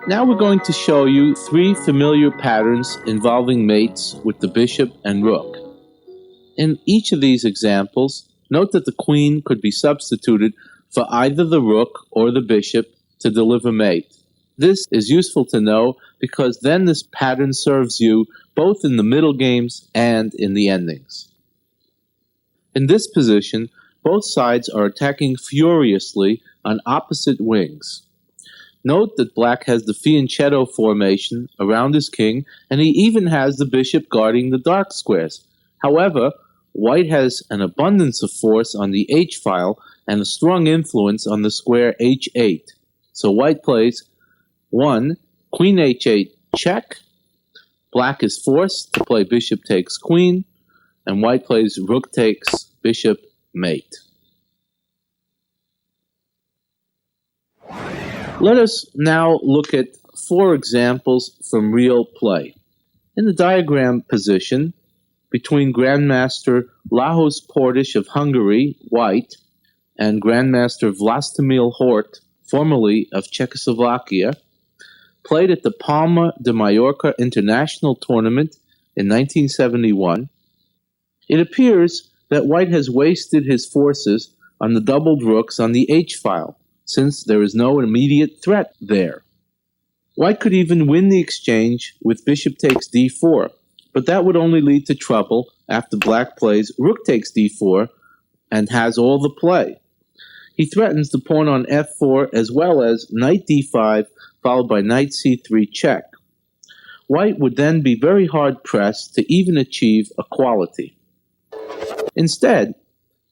Now we're going to show you three familiar patterns involving mates with the bishop and rook. In each of these examples, note that the queen could be substituted for either the rook or the bishop to deliver mate. This is useful to know because then this pattern serves you both in the middle games and in the endings. In this position, both sides are attacking furiously on opposite wings. Note that black has the fianchetto formation around his king, and he even has the bishop guarding the dark squares. However, white has an abundance of force on the h-file and a strong influence on the square h8. So white plays 1. Queen h8 check. Black is forced to play bishop takes queen, and white plays rook takes bishop mate. Let us now look at four examples from real play. In the diagram position, between Grandmaster Lajos Portish of Hungary, white, and Grandmaster Vlastimil Hort, formerly of Czechoslovakia, played at the Palma de Mallorca International Tournament in 1971, it appears that white has wasted his forces on the doubled rooks on the h-file, since there is no immediate threat there. White could even win the exchange with bishop takes d4, but that would only lead to trouble after black plays rook takes d4 and has all the play. He threatens the pawn on f4 as well as knight d5 followed by knight c3 check. White would then be very hard pressed to even achieve equality. Instead,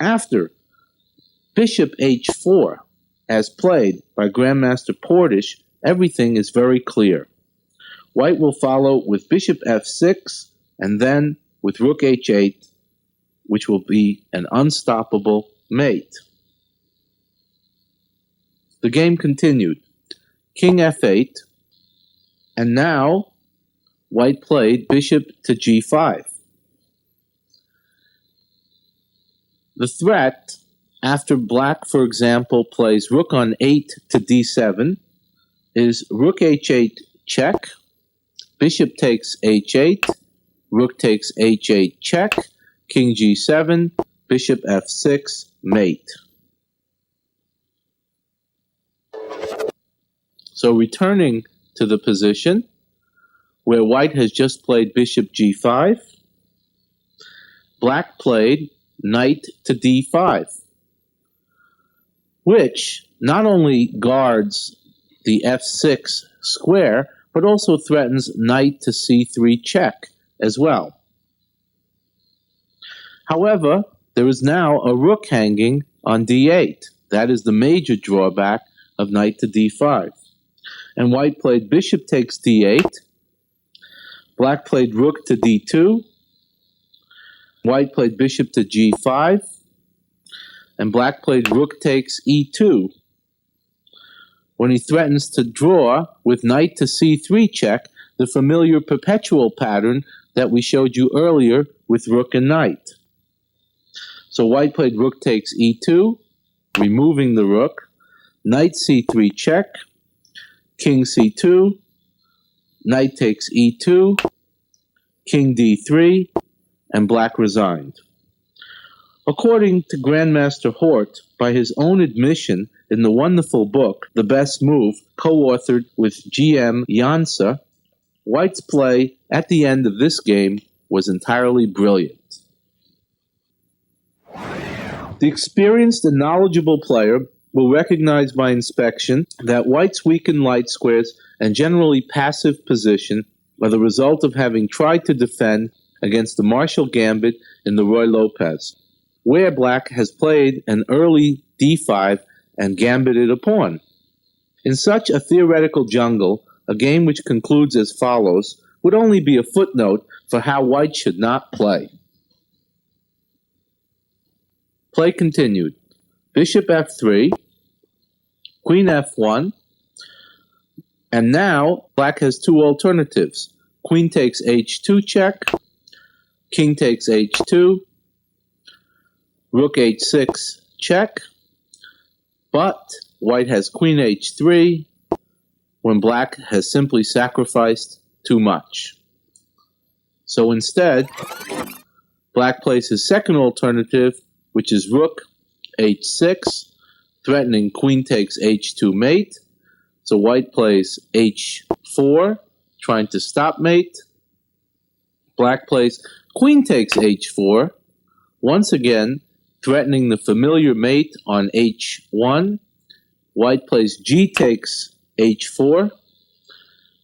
after bishop h4, as played by Grandmaster Portish, everything is very clear. White will follow with bishop f6 and then with rook h8, which will be an unstoppable mate. The game continued. King f8, and now white played bishop to g5. The threat, after black, for example, plays rook on 8 to d7, is rook h8 check, bishop takes h8, rook takes h8 check, king g7, bishop f6, mate. So returning to the position where white has just played bishop g5, black played knight to d5, which not only guards the f6 square, but also threatens knight to c3 check as well. However, there is now a rook hanging on d8. That is the major drawback of knight to d5. And white played bishop takes d8, black played rook to d2, white played bishop to g5, and black played rook takes e2, when he threatens to draw with knight to c3 check, the familiar perpetual pattern that we showed you earlier with rook and knight. So white played rook takes e2, removing the rook, knight c3 check, king c2, knight takes e2, king d3, and black resigned. According to Grandmaster Hort, by his own admission in the wonderful book, The Best Move, co-authored with G.M. Jansa, white's play at the end of this game was entirely brilliant. The experienced and knowledgeable player will recognize by inspection that white's weakened light squares and generally passive position are the result of having tried to defend against the Marshall Gambit in the Ruy Lopez, where black has played an early d5 and gambited a pawn. In such a theoretical jungle, a game which concludes as follows would only be a footnote for how white should not play. Play continued. Bishop f3, queen f1, and now black has two alternatives. Queen takes h2 check, king takes h2, rook h6 check, but white has queen h3, when black has simply sacrificed too much. So instead, black plays his second alternative, which is rook h6, threatening queen takes h2 mate. So white plays h4, trying to stop mate. Black plays queen takes h4, once again threatening the familiar mate on h1. White plays g takes h4,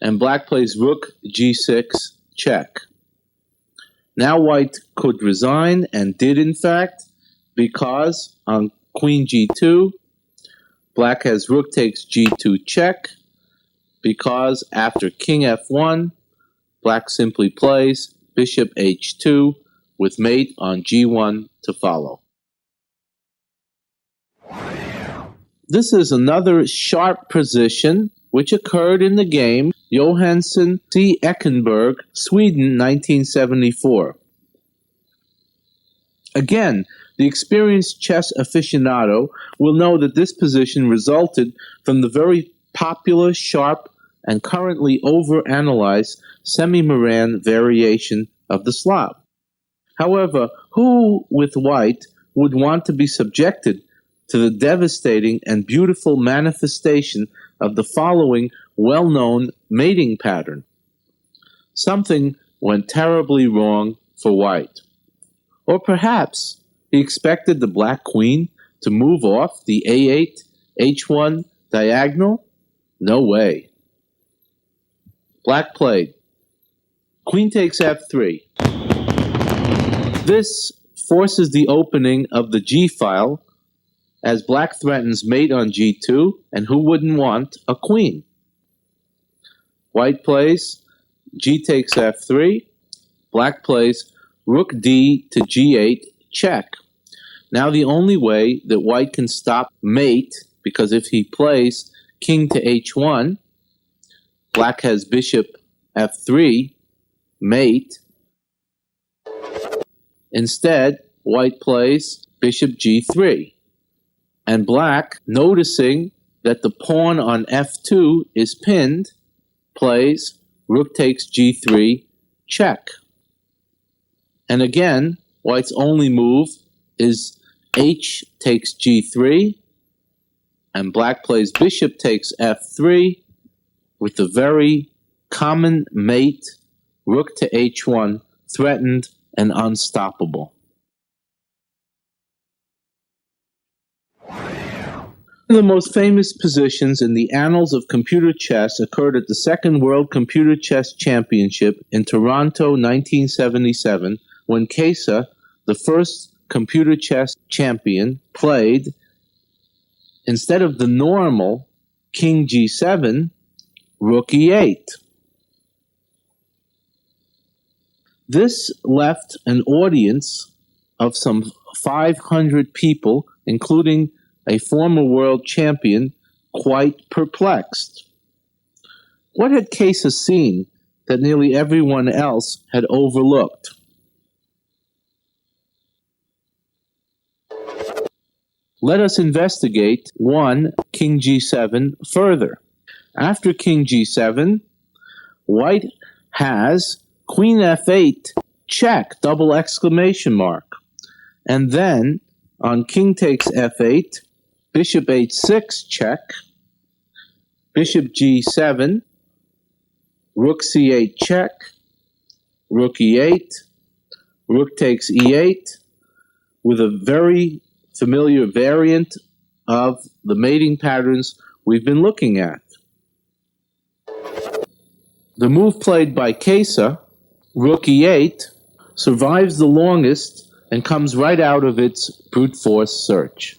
and black plays rook g6 check. Now white could resign, and did in fact, because on queen g2, black has rook takes g2 check, because after king f1, black simply plays bishop h2 with mate on g1 to follow. This is another sharp position which occurred in the game Johansson C. Eckenberg, Sweden, 1974. Again, the experienced chess aficionado will know that this position resulted from the very popular, sharp, and currently overanalyzed semi-Moran variation of the Slav. However, who with white would want to be subjected to the devastating and beautiful manifestation of the following well-known mating pattern? Something went terribly wrong for white. Or perhaps he expected the black queen to move off the a8, h1 diagonal? No way. Black played queen takes f3. This forces the opening of the g file, as black threatens mate on g2, and who wouldn't want a queen? White plays g takes f3. Black plays rook d to g8 check. Now the only way that white can stop mate, because if he plays king to h1, black has bishop f3, mate. Instead, white plays bishop g3. And black, noticing that the pawn on f2 is pinned, plays rook takes g3 check. And again, white's only move is h takes g3, and black plays bishop takes f3 with the very common mate rook to h1 threatened and unstoppable. One of the most famous positions in the annals of computer chess occurred at the Second World Computer Chess Championship in Toronto, 1977, when Kesa, the first computer chess champion, played, instead of the normal king g7, rook e8. This left an audience of some 500 people, including a former world champion, quite perplexed. What had Kesa seen that nearly everyone else had overlooked? Let us investigate 1 king g7 further. After king g7, white has queen f8 check, double exclamation mark. And then on king takes f8, bishop h6 check, bishop g7, rook c8 check, rook e8, rook takes e8, with a very familiar variant of the mating patterns we've been looking at. The move played by Kesa, rook e8, survives the longest and comes right out of its brute force search.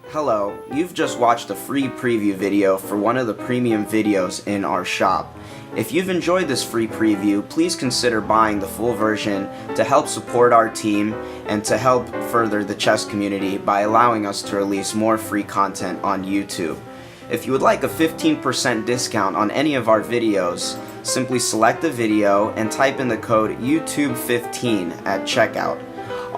Hello, you've just watched a free preview video for one of the premium videos in our shop. If you've enjoyed this free preview, please consider buying the full version to help support our team and to help further the chess community by allowing us to release more free content on YouTube. If you would like a 15% discount on any of our videos, simply select the video and type in the code YouTube15 at checkout.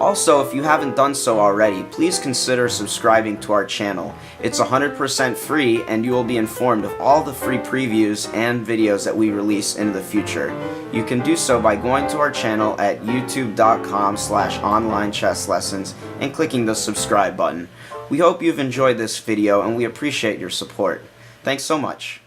Also, if you haven't done so already, please consider subscribing to our channel. It's 100% free and you will be informed of all the free previews and videos that we release in the future. You can do so by going to our channel at youtube.com/onlinechesslessons and clicking the subscribe button. We hope you've enjoyed this video and we appreciate your support. Thanks so much.